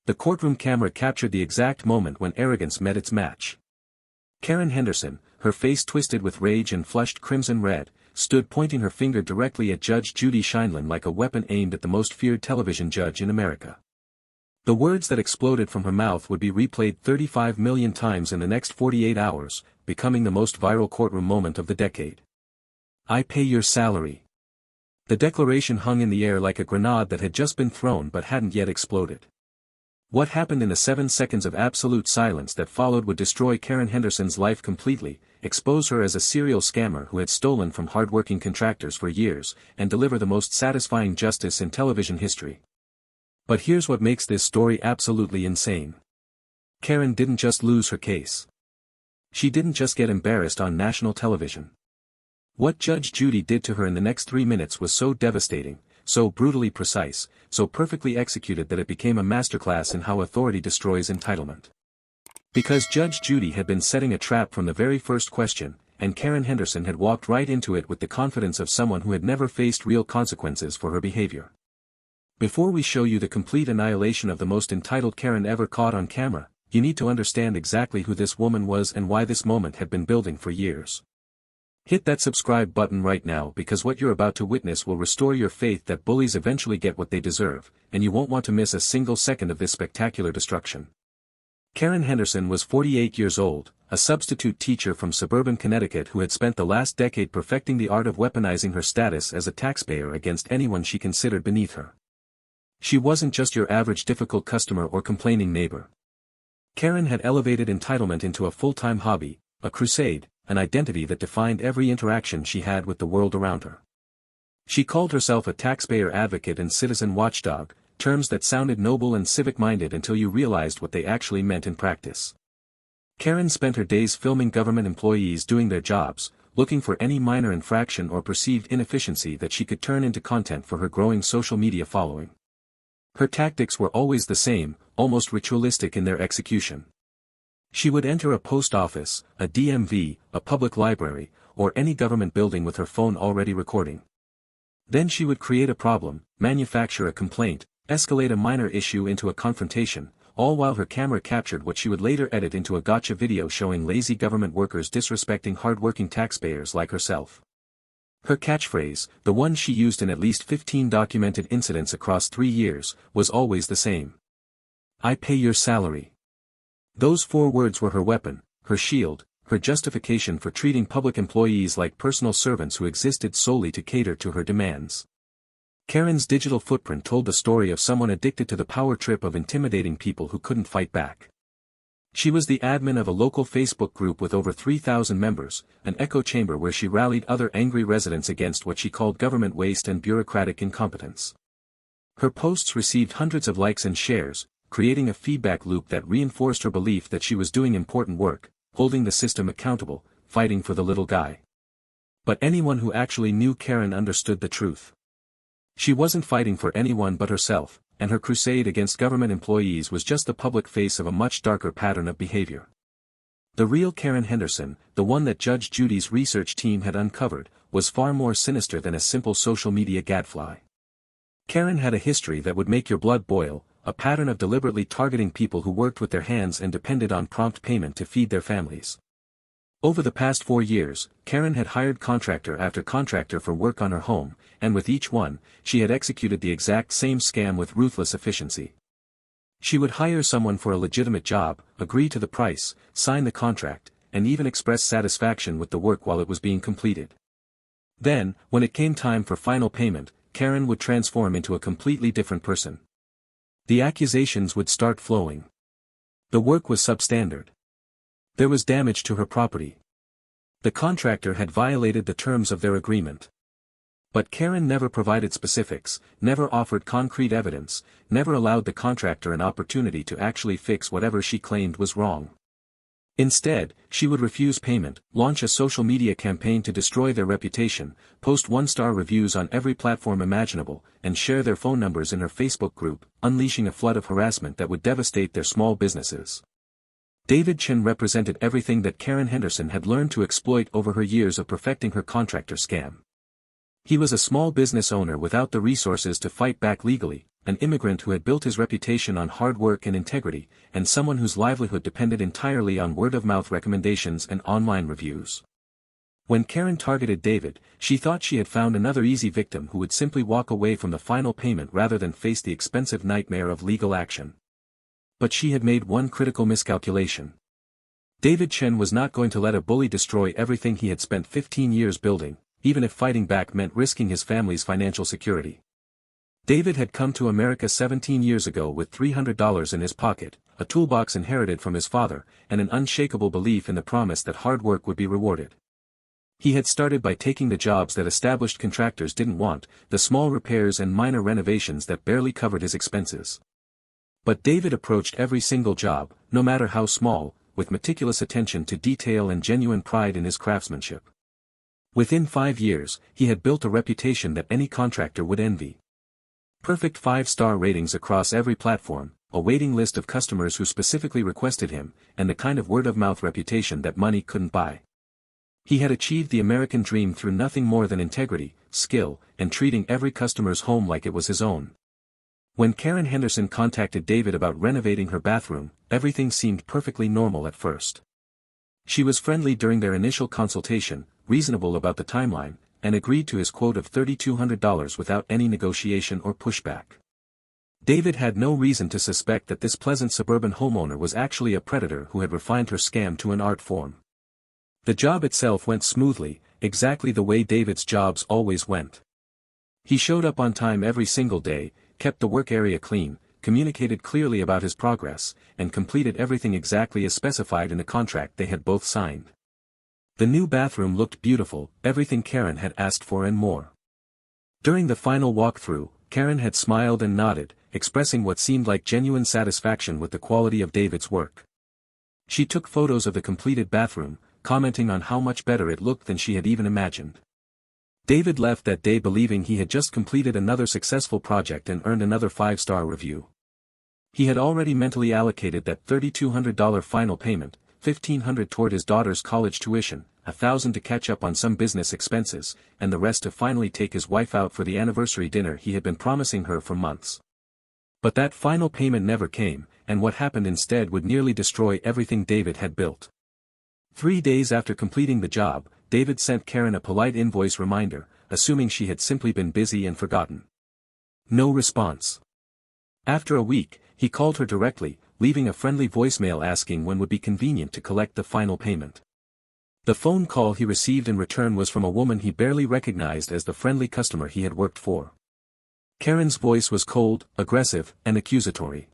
The courtroom camera captured the exact moment when arrogance met its match. Karen Henderson, her face twisted with rage and flushed crimson red, stood pointing her finger directly at Judge Judy Sheindlin like a weapon aimed at the most feared television judge in America. The words that exploded from her mouth would be replayed 35 million times in the next 48 hours, becoming the most viral courtroom moment of the decade. "I pay your salary." The declaration hung in the air like a grenade that had just been thrown but hadn't yet exploded. What happened in the 7 seconds of absolute silence that followed would destroy Karen Henderson's life completely, expose her as a serial scammer who had stolen from hard-working contractors for years, and deliver the most satisfying justice in television history. But here's what makes this story absolutely insane. Karen didn't just lose her case. She didn't just get embarrassed on national television. What Judge Judy did to her in the next 3 minutes was so devastating, so brutally precise, so perfectly executed that it became a masterclass in how authority destroys entitlement. Because Judge Judy had been setting a trap from the very first question, and Karen Henderson had walked right into it with the confidence of someone who had never faced real consequences for her behavior. Before we show you the complete annihilation of the most entitled Karen ever caught on camera, you need to understand exactly who this woman was and why this moment had been building for years. Hit that subscribe button right now because what you're about to witness will restore your faith that bullies eventually get what they deserve, and you won't want to miss a single second of this spectacular destruction. Karen Henderson was 48 years old, a substitute teacher from suburban Connecticut who had spent the last decade perfecting the art of weaponizing her status as a taxpayer against anyone she considered beneath her. She wasn't just your average difficult customer or complaining neighbor. Karen had elevated entitlement into a full-time hobby, a crusade, an identity that defined every interaction she had with the world around her. She called herself a taxpayer advocate and citizen watchdog, terms that sounded noble and civic-minded until you realized what they actually meant in practice. Karen spent her days filming government employees doing their jobs, looking for any minor infraction or perceived inefficiency that she could turn into content for her growing social media following. Her tactics were always the same, almost ritualistic in their execution. She would enter a post office, a DMV, a public library, or any government building with her phone already recording. Then she would create a problem, manufacture a complaint, escalate a minor issue into a confrontation, all while her camera captured what she would later edit into a gotcha video showing lazy government workers disrespecting hard-working taxpayers like herself. Her catchphrase, the one she used in at least 15 documented incidents across 3 years, was always the same. "I pay your salary." Those 4 words were her weapon, her shield, her justification for treating public employees like personal servants who existed solely to cater to her demands. Karen's digital footprint told the story of someone addicted to the power trip of intimidating people who couldn't fight back. She was the admin of a local Facebook group with over 3,000 members, an echo chamber where she rallied other angry residents against what she called government waste and bureaucratic incompetence. Her posts received hundreds of likes and shares, creating a feedback loop that reinforced her belief that she was doing important work, holding the system accountable, fighting for the little guy. But anyone who actually knew Karen understood the truth. She wasn't fighting for anyone but herself, and her crusade against government employees was just the public face of a much darker pattern of behavior. The real Karen Henderson, the one that Judge Judy's research team had uncovered, was far more sinister than a simple social media gadfly. Karen had a history that would make your blood boil, a pattern of deliberately targeting people who worked with their hands and depended on prompt payment to feed their families. Over the past 4 years, Karen had hired contractor after contractor for work on her home, and with each one, she had executed the exact same scam with ruthless efficiency. She would hire someone for a legitimate job, agree to the price, sign the contract, and even express satisfaction with the work while it was being completed. Then, when it came time for final payment, Karen would transform into a completely different person. The accusations would start flowing. The work was substandard. There was damage to her property. The contractor had violated the terms of their agreement. But Karen never provided specifics, never offered concrete evidence, never allowed the contractor an opportunity to actually fix whatever she claimed was wrong. Instead, she would refuse payment, launch a social media campaign to destroy their reputation, post 1-star reviews on every platform imaginable, and share their phone numbers in her Facebook group, unleashing a flood of harassment that would devastate their small businesses. Chen represented everything that Karen Henderson had learned to exploit over her years of perfecting her contractor scam. He was a small business owner without the resources to fight back legally, an immigrant who had built his reputation on hard work and integrity, and someone whose livelihood depended entirely on word-of-mouth recommendations and online reviews. When Karen targeted David, she thought she had found another easy victim who would simply walk away from the final payment rather than face the expensive nightmare of legal action. But she had made one critical miscalculation. David Chen was not going to let a bully destroy everything he had spent 15 years building, even if fighting back meant risking his family's financial security. David had come to America 17 years ago with $300 in his pocket, a toolbox inherited from his father, and an unshakable belief in the promise that hard work would be rewarded. He had started by taking the jobs that established contractors didn't want, the small repairs and minor renovations that barely covered his expenses. But David approached every single job, no matter how small, with meticulous attention to detail and genuine pride in his craftsmanship. Within 5 years, he had built a reputation that any contractor would envy. Perfect 5-star ratings across every platform, a waiting list of customers who specifically requested him, and the kind of word-of-mouth reputation that money couldn't buy. He had achieved the American dream through nothing more than integrity, skill, and treating every customer's home like it was his own. When Karen Henderson contacted David about renovating her bathroom, everything seemed perfectly normal at first. She was friendly during their initial consultation, reasonable about the timeline, and agreed to his quote of $3,200 without any negotiation or pushback. David had no reason to suspect that this pleasant suburban homeowner was actually a predator who had refined her scam to an art form. The job itself went smoothly, exactly the way David's jobs always went. He showed up on time every single day, kept the work area clean, communicated clearly about his progress, and completed everything exactly as specified in the contract they had both signed. The new bathroom looked beautiful, everything Karen had asked for and more. During the final walkthrough, Karen had smiled and nodded, expressing what seemed like genuine satisfaction with the quality of David's work. She took photos of the completed bathroom, commenting on how much better it looked than she had even imagined. David left that day believing he had just completed another successful project and earned another 5-star review. He had already mentally allocated that $3,200 final payment, $1,500 toward his daughter's college tuition, $1,000 to catch up on some business expenses, and the rest to finally take his wife out for the anniversary dinner he had been promising her for months. But that final payment never came, and what happened instead would nearly destroy everything David had built. 3 days after completing the job, David sent Karen a polite invoice reminder, assuming she had simply been busy and forgotten. No response. After a week, he called her directly, leaving a friendly voicemail asking when would be convenient to collect the final payment. The phone call he received in return was from a woman he barely recognized as the friendly customer he had worked for. Karen's voice was cold, aggressive, and accusatory.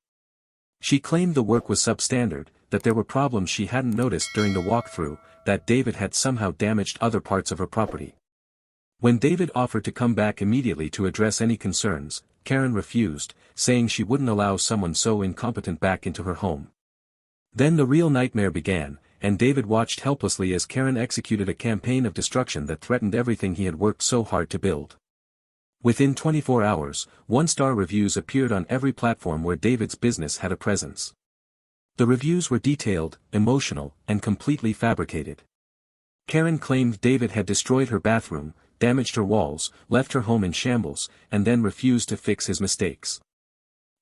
She claimed the work was substandard, that there were problems she hadn't noticed during the walkthrough, that David had somehow damaged other parts of her property. When David offered to come back immediately to address any concerns, Karen refused, saying she wouldn't allow someone so incompetent back into her home. Then the real nightmare began, and David watched helplessly as Karen executed a campaign of destruction that threatened everything he had worked so hard to build. Within 24 hours, 1-star reviews appeared on every platform where David's business had a presence. The reviews were detailed, emotional, and completely fabricated. Karen claimed David had destroyed her bathroom, damaged her walls, left her home in shambles, and then refused to fix his mistakes.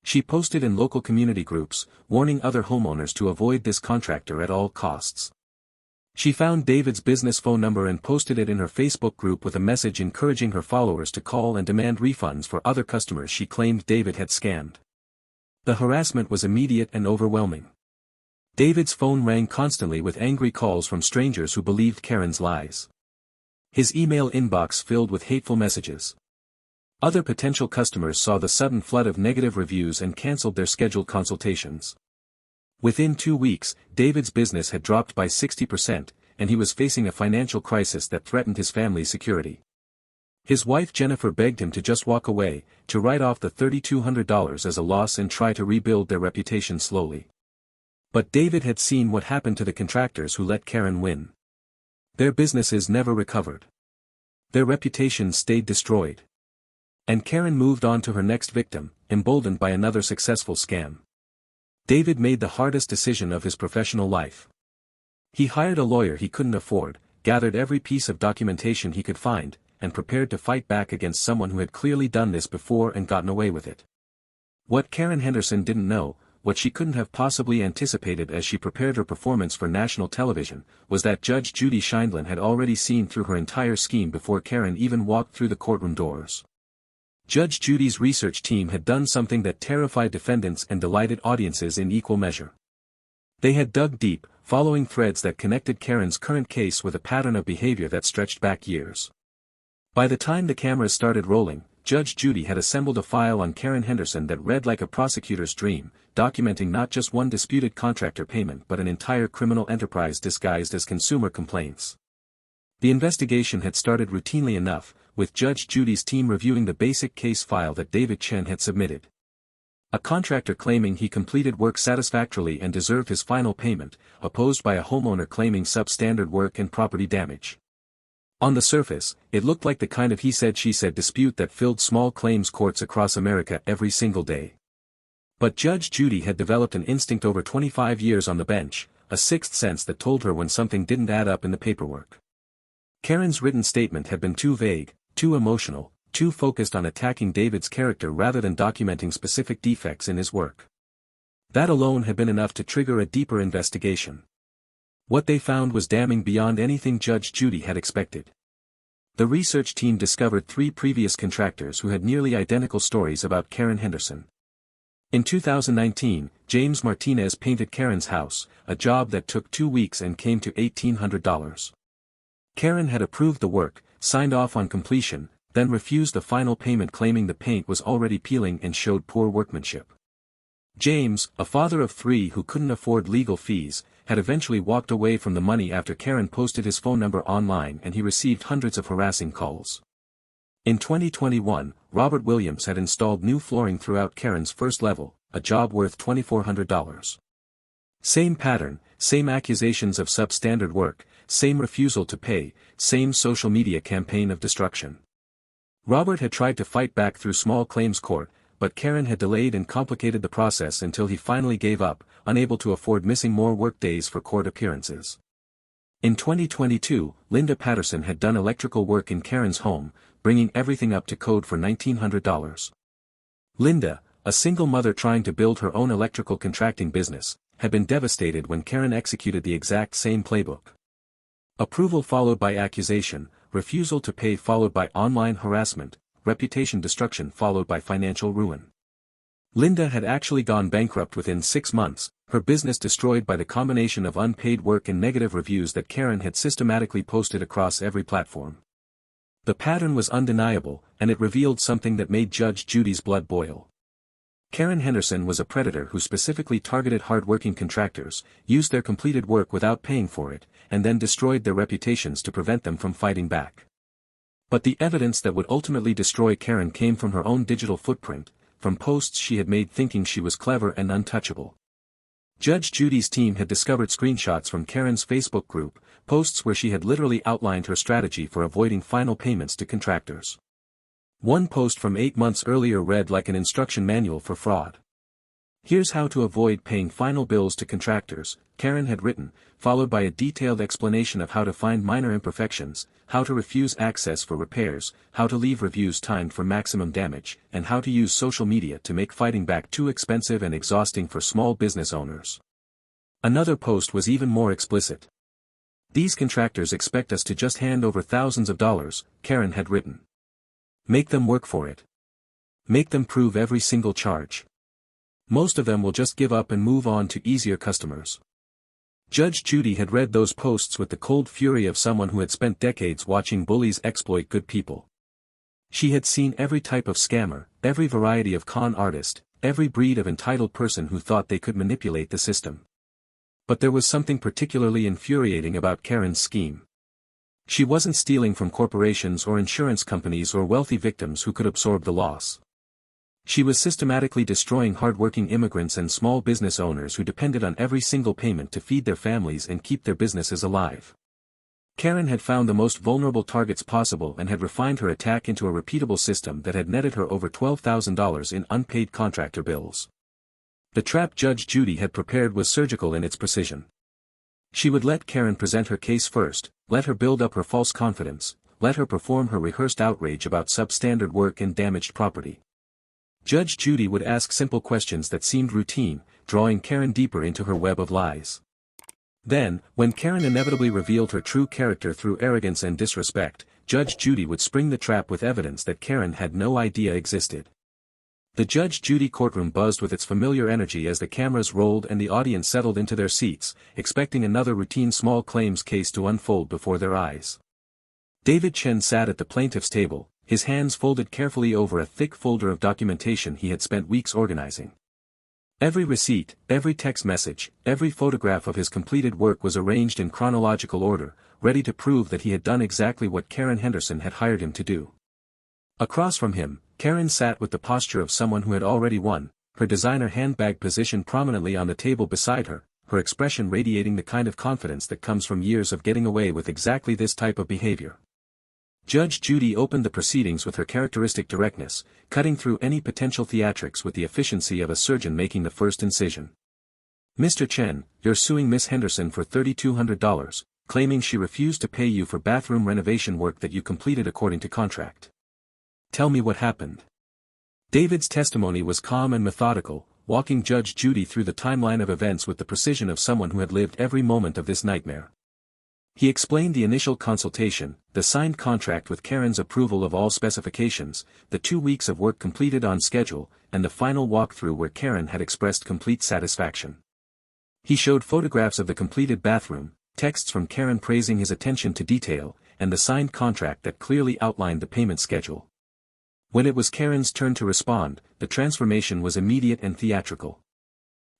She posted in local community groups, warning other homeowners to avoid this contractor at all costs. She found David's business phone number and posted it in her Facebook group with a message encouraging her followers to call and demand refunds for other customers she claimed David had scammed. The harassment was immediate and overwhelming. David's phone rang constantly with angry calls from strangers who believed Karen's lies. His email inbox filled with hateful messages. Other potential customers saw the sudden flood of negative reviews and canceled their scheduled consultations. Within 2 weeks, David's business had dropped by 60%, and he was facing a financial crisis that threatened his family's security. His wife Jennifer begged him to just walk away, to write off the $3,200 as a loss and try to rebuild their reputation slowly. But David had seen what happened to the contractors who let Karen win. Their businesses never recovered. Their reputations stayed destroyed. And Karen moved on to her next victim, emboldened by another successful scam. David made the hardest decision of his professional life. He hired a lawyer he couldn't afford, gathered every piece of documentation he could find, and prepared to fight back against someone who had clearly done this before and gotten away with it. What Karen Henderson didn't know, what she couldn't have possibly anticipated as she prepared her performance for national television, was that Judge Judy Sheindlin had already seen through her entire scheme before Karen even walked through the courtroom doors. Judge Judy's research team had done something that terrified defendants and delighted audiences in equal measure. They had dug deep, following threads that connected Karen's current case with a pattern of behavior that stretched back years. By the time the cameras started rolling, Judge Judy had assembled a file on Karen Henderson that read like a prosecutor's dream, documenting not just one disputed contractor payment but an entire criminal enterprise disguised as consumer complaints. The investigation had started routinely enough, with Judge Judy's team reviewing the basic case file that Chen had submitted. A contractor claiming he completed work satisfactorily and deserved his final payment, opposed by a homeowner claiming substandard work and property damage. On the surface, it looked like the kind of he-said-she-said dispute that filled small claims courts across America every single day. But Judge Judy had developed an instinct over 25 years on the bench, a sixth sense that told her when something didn't add up in the paperwork. Karen's written statement had been too vague, too emotional, too focused on attacking David's character rather than documenting specific defects in his work. That alone had been enough to trigger a deeper investigation. What they found was damning beyond anything Judge Judy had expected. The research team discovered 3 previous contractors who had nearly identical stories about Karen Henderson. In 2019, James Martinez painted Karen's house, a job that took 2 weeks and came to $1,800. Karen had approved the work, signed off on completion, then refused the final payment claiming the paint was already peeling and showed poor workmanship. James, a father of 3 who couldn't afford legal fees, had eventually walked away from the money after Karen posted his phone number online and he received hundreds of harassing calls. In 2021, Robert Williams had installed new flooring throughout Karen's first level, a job worth $2,400. Same pattern, same accusations of substandard work, same refusal to pay, same social media campaign of destruction. Robert had tried to fight back through small claims court, but Karen had delayed and complicated the process until he finally gave up, unable to afford missing more work days for court appearances. In 2022, Linda Patterson had done electrical work in Karen's home, bringing everything up to code for $1,900. Linda, a single mother trying to build her own electrical contracting business, had been devastated when Karen executed the exact same playbook. Approval followed by accusation, refusal to pay followed by online harassment, reputation destruction followed by financial ruin. Linda had actually gone bankrupt within 6 months, her business destroyed by the combination of unpaid work and negative reviews that Karen had systematically posted across every platform. The pattern was undeniable, and it revealed something that made Judge Judy's blood boil. Karen Henderson was a predator who specifically targeted hard-working contractors, used their completed work without paying for it, and then destroyed their reputations to prevent them from fighting back. But the evidence that would ultimately destroy Karen came from her own digital footprint, from posts she had made thinking she was clever and untouchable. Judge Judy's team had discovered screenshots from Karen's Facebook group, posts where she had literally outlined her strategy for avoiding final payments to contractors. One post from 8 months earlier read like an instruction manual for fraud. "Here's how to avoid paying final bills to contractors," Karen had written, followed by a detailed explanation of how to find minor imperfections, how to refuse access for repairs, how to leave reviews timed for maximum damage, and how to use social media to make fighting back too expensive and exhausting for small business owners. Another post was even more explicit. "These contractors expect us to just hand over thousands of dollars," Karen had written. "Make them work for it. Make them prove every single charge. Most of them will just give up and move on to easier customers." Judge Judy had read those posts with the cold fury of someone who had spent decades watching bullies exploit good people. She had seen every type of scammer, every variety of con artist, every breed of entitled person who thought they could manipulate the system. But there was something particularly infuriating about Karen's scheme. She wasn't stealing from corporations or insurance companies or wealthy victims who could absorb the loss. She was systematically destroying hardworking immigrants and small business owners who depended on every single payment to feed their families and keep their businesses alive. Karen had found the most vulnerable targets possible and had refined her attack into a repeatable system that had netted her over $12,000 in unpaid contractor bills. The trap Judge Judy had prepared was surgical in its precision. She would let Karen present her case first, let her build up her false confidence, let her perform her rehearsed outrage about substandard work and damaged property. Judge Judy would ask simple questions that seemed routine, drawing Karen deeper into her web of lies. Then, when Karen inevitably revealed her true character through arrogance and disrespect, Judge Judy would spring the trap with evidence that Karen had no idea existed. The Judge Judy courtroom buzzed with its familiar energy as the cameras rolled and the audience settled into their seats, expecting another routine small claims case to unfold before their eyes. David Chen sat at the plaintiff's table, his hands folded carefully over a thick folder of documentation he had spent weeks organizing. Every receipt, every text message, every photograph of his completed work was arranged in chronological order, ready to prove that he had done exactly what Karen Henderson had hired him to do. Across from him, Karen sat with the posture of someone who had already won, her designer handbag positioned prominently on the table beside her, her expression radiating the kind of confidence that comes from years of getting away with exactly this type of behavior. Judge Judy opened the proceedings with her characteristic directness, cutting through any potential theatrics with the efficiency of a surgeon making the first incision. "Mr. Chen, you're suing Miss Henderson for $3,200, claiming she refused to pay you for bathroom renovation work that you completed according to contract. Tell me what happened." David's testimony was calm and methodical, walking Judge Judy through the timeline of events with the precision of someone who had lived every moment of this nightmare. He explained the initial consultation, the signed contract with Karen's approval of all specifications, the 2 weeks of work completed on schedule, and the final walkthrough where Karen had expressed complete satisfaction. He showed photographs of the completed bathroom, texts from Karen praising his attention to detail, and the signed contract that clearly outlined the payment schedule. When it was Karen's turn to respond, the transformation was immediate and theatrical.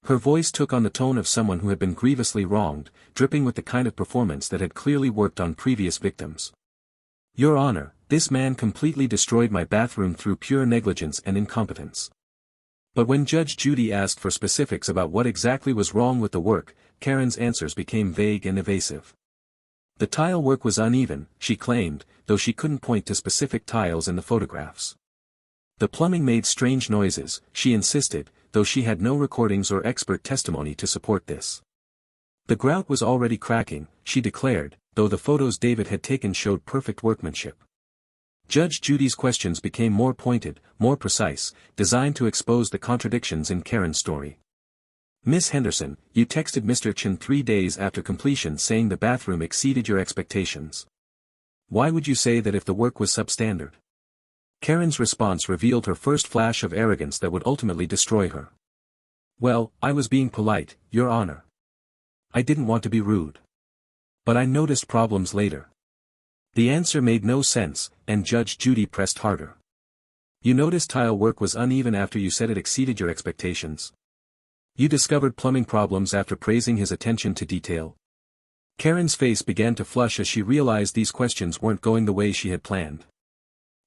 Her voice took on the tone of someone who had been grievously wronged, dripping with the kind of performance that had clearly worked on previous victims. "Your Honor, this man completely destroyed my bathroom through pure negligence and incompetence." But when Judge Judy asked for specifics about what exactly was wrong with the work, Karen's answers became vague and evasive. The tile work was uneven, she claimed, though she couldn't point to specific tiles in the photographs. The plumbing made strange noises, she insisted, though she had no recordings or expert testimony to support this. The grout was already cracking, she declared, though the photos David had taken showed perfect workmanship. Judge Judy's questions became more pointed, more precise, designed to expose the contradictions in Karen's story. "Miss Henderson, you texted Mr. Chen 3 days after completion saying the bathroom exceeded your expectations. Why would you say that if the work was substandard?" Karen's response revealed her first flash of arrogance that would ultimately destroy her. "Well, I was being polite, Your Honor. I didn't want to be rude. But I noticed problems later." The answer made no sense, and Judge Judy pressed harder. "You noticed tile work was uneven after you said it exceeded your expectations. You discovered plumbing problems after praising his attention to detail." Karen's face began to flush as she realized these questions weren't going the way she had planned.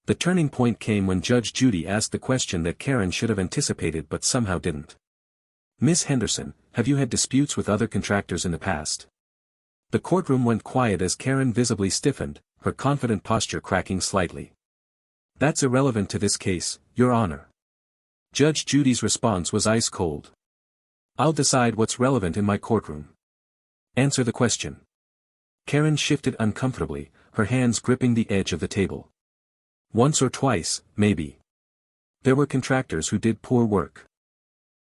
The turning point came when Judge Judy asked the question that Karen should have anticipated but somehow didn't. "Miss Henderson, have you had disputes with other contractors in the past?" The courtroom went quiet as Karen visibly stiffened, her confident posture cracking slightly. "That's irrelevant to this case, Your Honor." Judge Judy's response was ice cold. "I'll decide what's relevant in my courtroom. Answer the question." Karen shifted uncomfortably, her hands gripping the edge of the table. "Once or twice, maybe. There were contractors who did poor work."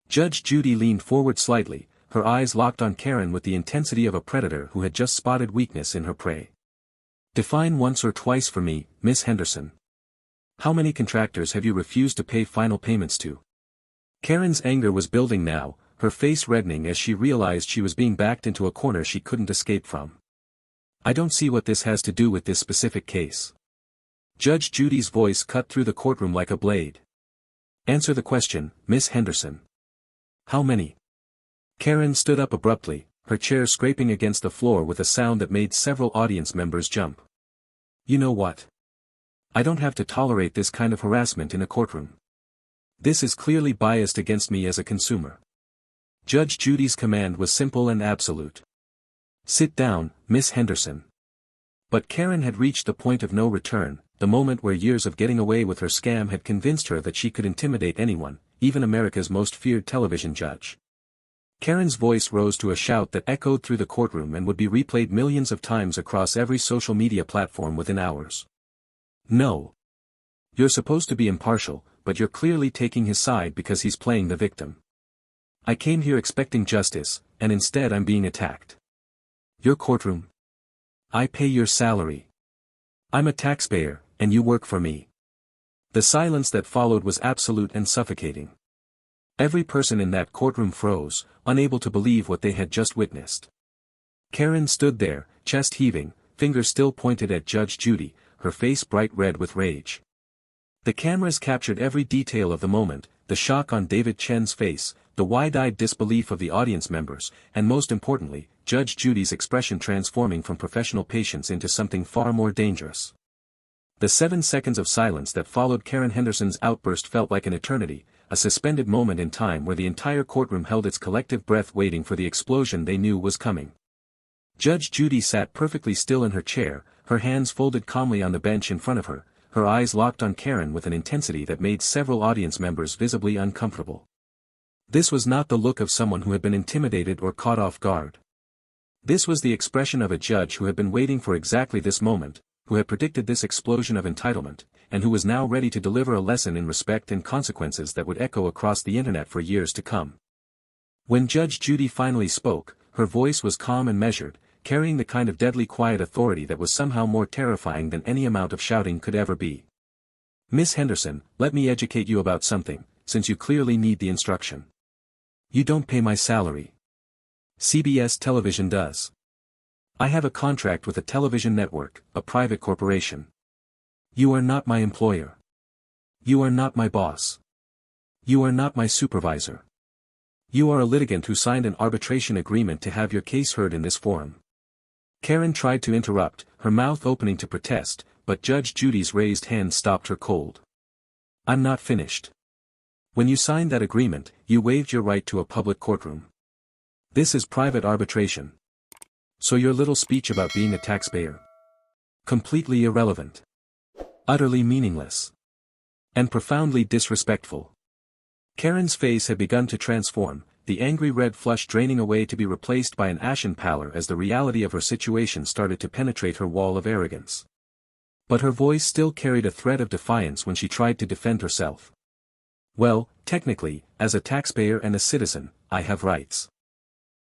Judge Judy leaned forward slightly, her eyes locked on Karen with the intensity of a predator who had just spotted weakness in her prey. "Define once or twice for me, Miss Henderson. How many contractors have you refused to pay final payments to?" Karen's anger was building now, her face reddening as she realized she was being backed into a corner she couldn't escape from. "I don't see what this has to do with this specific case." Judge Judy's voice cut through the courtroom like a blade. "Answer the question, Miss Henderson. How many?" Karen stood up abruptly, her chair scraping against the floor with a sound that made several audience members jump. "You know what? I don't have to tolerate this kind of harassment in a courtroom. This is clearly biased against me as a consumer." Judge Judy's command was simple and absolute. "Sit down, Miss Henderson." But Karen had reached the point of no return, the moment where years of getting away with her scam had convinced her that she could intimidate anyone, even America's most feared television judge. Karen's voice rose to a shout that echoed through the courtroom and would be replayed millions of times across every social media platform within hours. "No. You're supposed to be impartial, but you're clearly taking his side because he's playing the victim. I came here expecting justice, and instead I'm being attacked. Your courtroom? I pay your salary. I'm a taxpayer, and you work for me. The silence that followed was absolute and suffocating. Every person in that courtroom froze, unable to believe what they had just witnessed. Karen stood there, chest heaving, fingers still pointed at Judge Judy, her face bright red with rage. The cameras captured every detail of the moment, the shock on David Chen's face, the wide-eyed disbelief of the audience members, and most importantly, Judge Judy's expression transforming from professional patience into something far more dangerous. The 7 seconds of silence that followed Karen Henderson's outburst felt like an eternity, a suspended moment in time where the entire courtroom held its collective breath waiting for the explosion they knew was coming. Judge Judy sat perfectly still in her chair, her hands folded calmly on the bench in front of her, her eyes locked on Karen with an intensity that made several audience members visibly uncomfortable. This was not the look of someone who had been intimidated or caught off guard. This was the expression of a judge who had been waiting for exactly this moment, who had predicted this explosion of entitlement, and who was now ready to deliver a lesson in respect and consequences that would echo across the internet for years to come. When Judge Judy finally spoke, her voice was calm and measured, carrying the kind of deadly quiet authority that was somehow more terrifying than any amount of shouting could ever be. Miss Henderson, let me educate you about something, since you clearly need the instruction. You don't pay my salary. CBS Television does. I have a contract with a television network, a private corporation. You are not my employer. You are not my boss. You are not my supervisor. You are a litigant who signed an arbitration agreement to have your case heard in this forum. Karen tried to interrupt, her mouth opening to protest, but Judge Judy's raised hand stopped her cold. I'm not finished. When you signed that agreement, you waived your right to a public courtroom. This is private arbitration. So your little speech about being a taxpayer? Completely irrelevant. Utterly meaningless. And profoundly disrespectful. Karen's face had begun to transform, the angry red flush draining away to be replaced by an ashen pallor as the reality of her situation started to penetrate her wall of arrogance. But her voice still carried a thread of defiance when she tried to defend herself. Well, technically, as a taxpayer and a citizen, I have rights.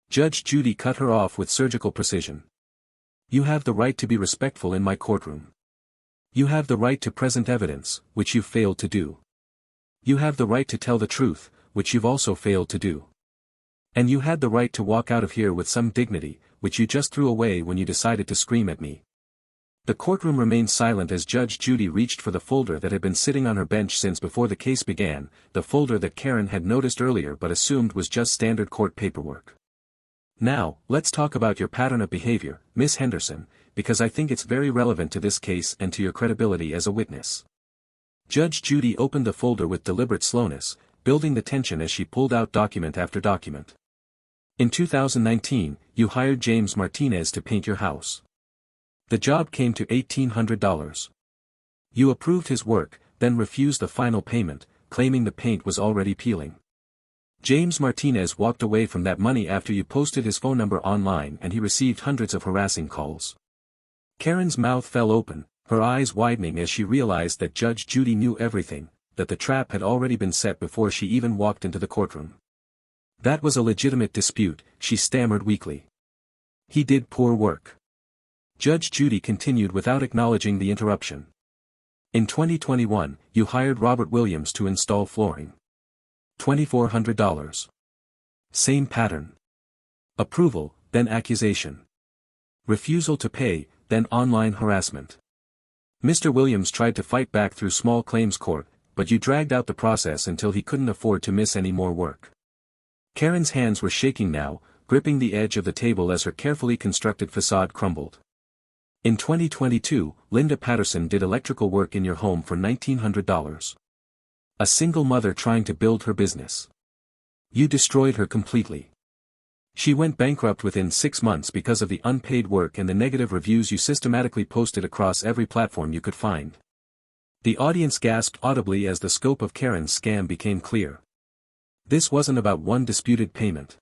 Judge Judy cut her off with surgical precision. You have the right to be respectful in my courtroom. You have the right to present evidence, which you've failed to do. You have the right to tell the truth, which you've also failed to do. And you had the right to walk out of here with some dignity, which you just threw away when you decided to scream at me. The courtroom remained silent as Judge Judy reached for the folder that had been sitting on her bench since before the case began, the folder that Karen had noticed earlier but assumed was just standard court paperwork. Now, let's talk about your pattern of behavior, Miss Henderson, because I think it's very relevant to this case and to your credibility as a witness. Judge Judy opened the folder with deliberate slowness, building the tension as she pulled out document after document. In 2019, you hired James Martinez to paint your house. The job came to $1,800. You approved his work, then refused the final payment, claiming the paint was already peeling. James Martinez walked away from that money after you posted his phone number online and he received hundreds of harassing calls. Karen's mouth fell open, her eyes widening as she realized that Judge Judy knew everything, that the trap had already been set before she even walked into the courtroom. That was a legitimate dispute, she stammered weakly. He did poor work. Judge Judy continued without acknowledging the interruption. In 2021, you hired Robert Williams to install flooring. $2,400. Same pattern. Approval, then accusation. Refusal to pay, then online harassment. Mr. Williams tried to fight back through small claims court, but you dragged out the process until he couldn't afford to miss any more work. Karen's hands were shaking now, gripping the edge of the table as her carefully constructed facade crumbled. In 2022, Linda Patterson did electrical work in your home for $1,900. A single mother trying to build her business. You destroyed her completely. She went bankrupt within 6 months because of the unpaid work and the negative reviews you systematically posted across every platform you could find. The audience gasped audibly as the scope of Karen's scam became clear. This wasn't about one disputed payment.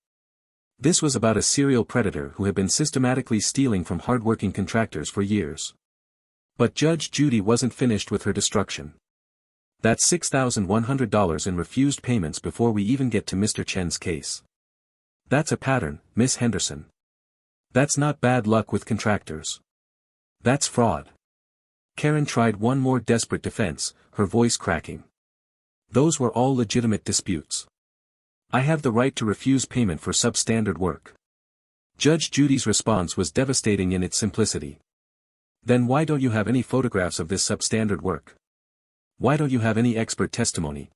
This was about a serial predator who had been systematically stealing from hardworking contractors for years. But Judge Judy wasn't finished with her destruction. That's $6,100 in refused payments before we even get to Mr. Chen's case. That's a pattern, Miss Henderson. That's not bad luck with contractors. That's fraud. Karen tried one more desperate defense, her voice cracking. Those were all legitimate disputes. I have the right to refuse payment for substandard work. Judge Judy's response was devastating in its simplicity. Then why don't you have any photographs of this substandard work? Why don't you have any expert testimony?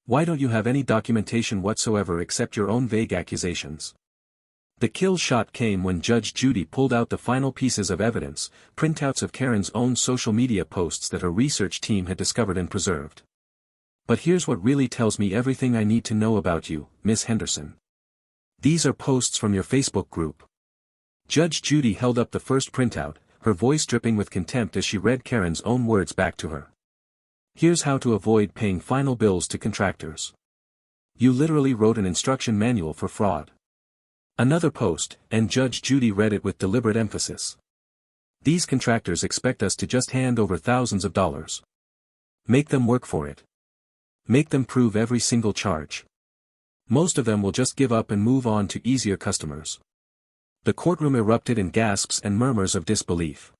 Why don't you have any documentation whatsoever except your own vague accusations? The kill shot came when Judge Judy pulled out the final pieces of evidence, printouts of Karen's own social media posts that her research team had discovered and preserved. But here's what really tells me everything I need to know about you, Miss Henderson. These are posts from your Facebook group. Judge Judy held up the first printout, her voice dripping with contempt as she read Karen's own words back to her. Here's how to avoid paying final bills to contractors. You literally wrote an instruction manual for fraud. Another post, and Judge Judy read it with deliberate emphasis. These contractors expect us to just hand over thousands of dollars. Make them work for it. Make them prove every single charge. Most of them will just give up and move on to easier customers. The courtroom erupted in gasps and murmurs of disbelief.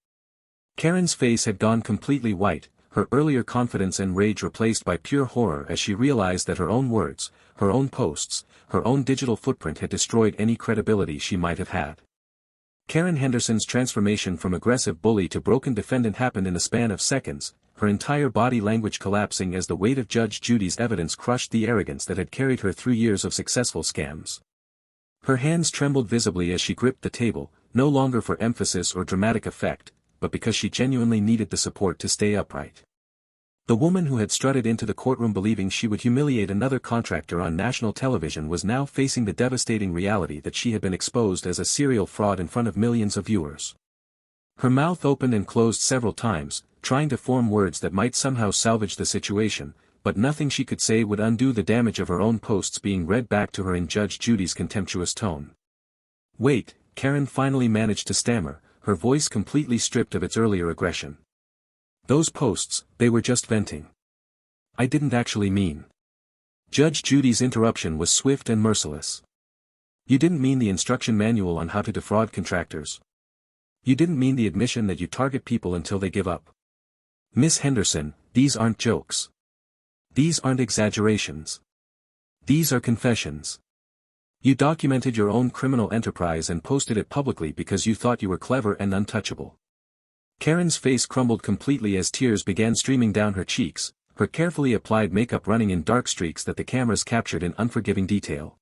Karen's face had gone completely white, her earlier confidence and rage replaced by pure horror as she realized that her own words, her own posts, her own digital footprint had destroyed any credibility she might have had. Karen Henderson's transformation from aggressive bully to broken defendant happened in the span of seconds, her entire body language collapsing as the weight of Judge Judy's evidence crushed the arrogance that had carried her through years of successful scams. Her hands trembled visibly as she gripped the table, no longer for emphasis or dramatic effect, but because she genuinely needed the support to stay upright. The woman who had strutted into the courtroom believing she would humiliate another contractor on national television was now facing the devastating reality that she had been exposed as a serial fraud in front of millions of viewers. Her mouth opened and closed several times, trying to form words that might somehow salvage the situation, but nothing she could say would undo the damage of her own posts being read back to her in Judge Judy's contemptuous tone. Wait, Karen finally managed to stammer, her voice completely stripped of its earlier aggression. Those posts, they were just venting. I didn't actually mean. Judge Judy's interruption was swift and merciless. You didn't mean the instruction manual on how to defraud contractors. You didn't mean the admission that you target people until they give up. Miss Henderson, these aren't jokes. These aren't exaggerations. These are confessions. You documented your own criminal enterprise and posted it publicly because you thought you were clever and untouchable. Karen's face crumbled completely as tears began streaming down her cheeks, her carefully applied makeup running in dark streaks that the cameras captured in unforgiving detail.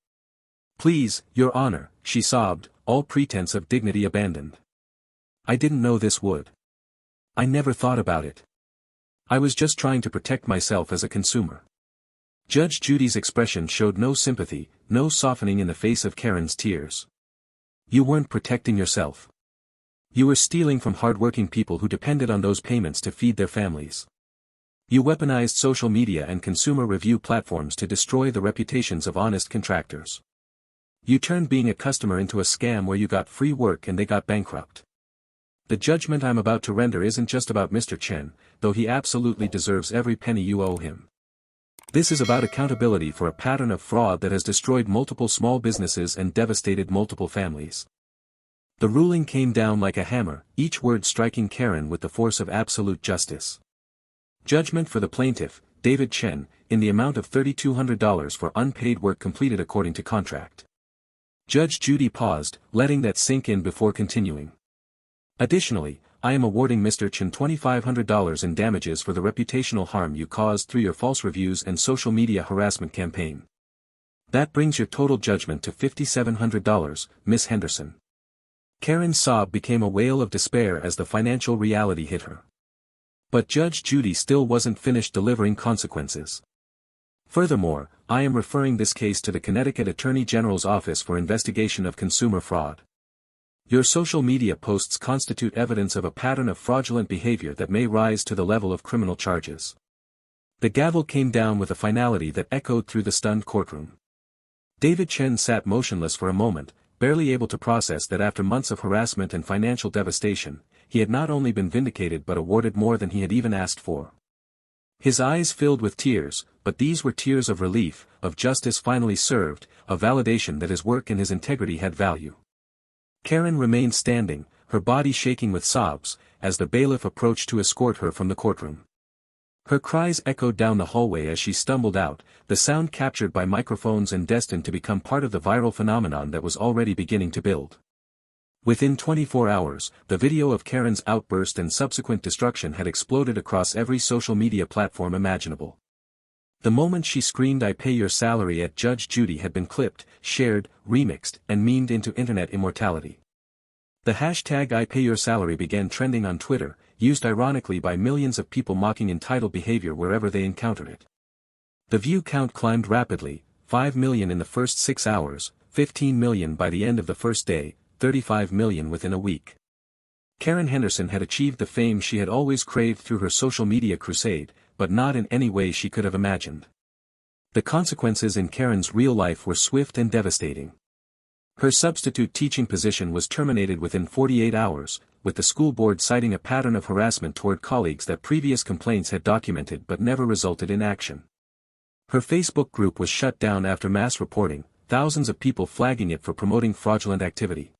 Please, Your Honor, she sobbed, all pretense of dignity abandoned. I didn't know this would. I never thought about it. I was just trying to protect myself as a consumer. Judge Judy's expression showed no sympathy, no softening in the face of Karen's tears. You weren't protecting yourself. You were stealing from hardworking people who depended on those payments to feed their families. You weaponized social media and consumer review platforms to destroy the reputations of honest contractors. You turned being a customer into a scam where you got free work and they got bankrupt. The judgment I'm about to render isn't just about Mr. Chen, though he absolutely deserves every penny you owe him. This is about accountability for a pattern of fraud that has destroyed multiple small businesses and devastated multiple families. The ruling came down like a hammer, each word striking Karen with the force of absolute justice. Judgment for the plaintiff, David Chen, in the amount of $3,200 for unpaid work completed according to contract. Judge Judy paused, letting that sink in before continuing. Additionally, I am awarding Mr. Chen $2,500 in damages for the reputational harm you caused through your false reviews and social media harassment campaign. That brings your total judgment to $5,700, Miss Henderson. Karen's sob became a wail of despair as the financial reality hit her. But Judge Judy still wasn't finished delivering consequences. Furthermore, I am referring this case to the Connecticut Attorney General's Office for Investigation of Consumer Fraud. Your social media posts constitute evidence of a pattern of fraudulent behavior that may rise to the level of criminal charges. The gavel came down with a finality that echoed through the stunned courtroom. David Chen sat motionless for a moment, barely able to process that after months of harassment and financial devastation, he had not only been vindicated but awarded more than he had even asked for. His eyes filled with tears, but these were tears of relief, of justice finally served, of validation that his work and his integrity had value. Karen remained standing, her body shaking with sobs, as the bailiff approached to escort her from the courtroom. Her cries echoed down the hallway as she stumbled out, the sound captured by microphones and destined to become part of the viral phenomenon that was already beginning to build. Within 24 hours, the video of Karen's outburst and subsequent destruction had exploded across every social media platform imaginable. The moment she screamed "I pay your salary" at Judge Judy had been clipped, shared, remixed, and memed into internet immortality. The hashtag "I pay your salary" began trending on Twitter, used ironically by millions of people mocking entitled behavior wherever they encountered it. The view count climbed rapidly, 5 million in the first 6 hours, 15 million by the end of the first day, 35 million within a week. Karen Henderson had achieved the fame she had always craved through her social media crusade, but not in any way she could have imagined. The consequences in Karen's real life were swift and devastating. Her substitute teaching position was terminated within 48 hours, with the school board citing a pattern of harassment toward colleagues that previous complaints had documented but never resulted in action. Her Facebook group was shut down after mass reporting, thousands of people flagging it for promoting fraudulent activity.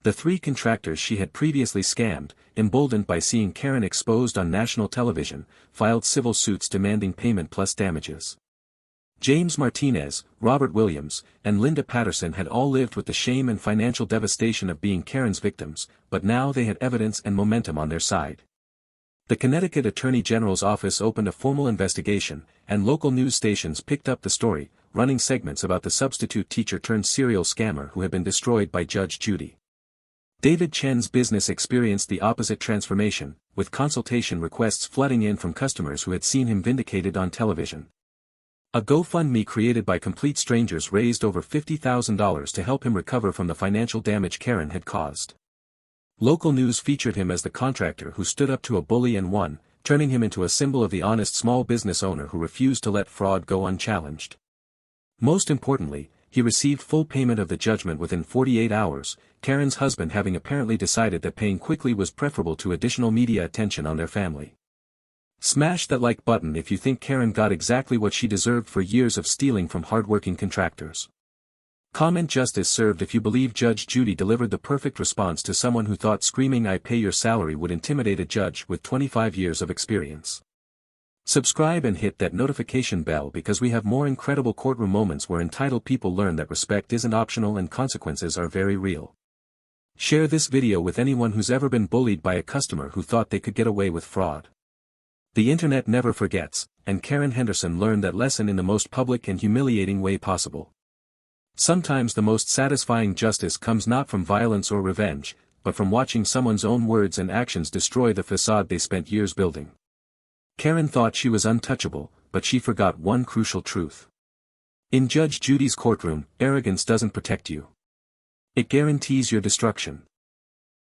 The 3 contractors she had previously scammed, emboldened by seeing Karen exposed on national television, filed civil suits demanding payment plus damages. James Martinez, Robert Williams, and Linda Patterson had all lived with the shame and financial devastation of being Karen's victims, but now they had evidence and momentum on their side. The Connecticut Attorney General's office opened a formal investigation, and local news stations picked up the story, running segments about the substitute teacher turned serial scammer who had been destroyed by Judge Judy. David Chen's business experienced the opposite transformation, with consultation requests flooding in from customers who had seen him vindicated on television. A GoFundMe created by complete strangers raised over $50,000 to help him recover from the financial damage Karen had caused. Local news featured him as the contractor who stood up to a bully and won, turning him into a symbol of the honest small business owner who refused to let fraud go unchallenged. Most importantly, he received full payment of the judgment within 48 hours, Karen's husband having apparently decided that paying quickly was preferable to additional media attention on their family. Smash that like button if you think Karen got exactly what she deserved for years of stealing from hardworking contractors. Comment justice served if you believe Judge Judy delivered the perfect response to someone who thought screaming "I pay your salary" would intimidate a judge with 25 years of experience. Subscribe and hit that notification bell because we have more incredible courtroom moments where entitled people learn that respect isn't optional and consequences are very real. Share this video with anyone who's ever been bullied by a customer who thought they could get away with fraud. The internet never forgets, and Karen Henderson learned that lesson in the most public and humiliating way possible. Sometimes the most satisfying justice comes not from violence or revenge, but from watching someone's own words and actions destroy the facade they spent years building. Karen thought she was untouchable, but she forgot one crucial truth. In Judge Judy's courtroom, arrogance doesn't protect you. It guarantees your destruction.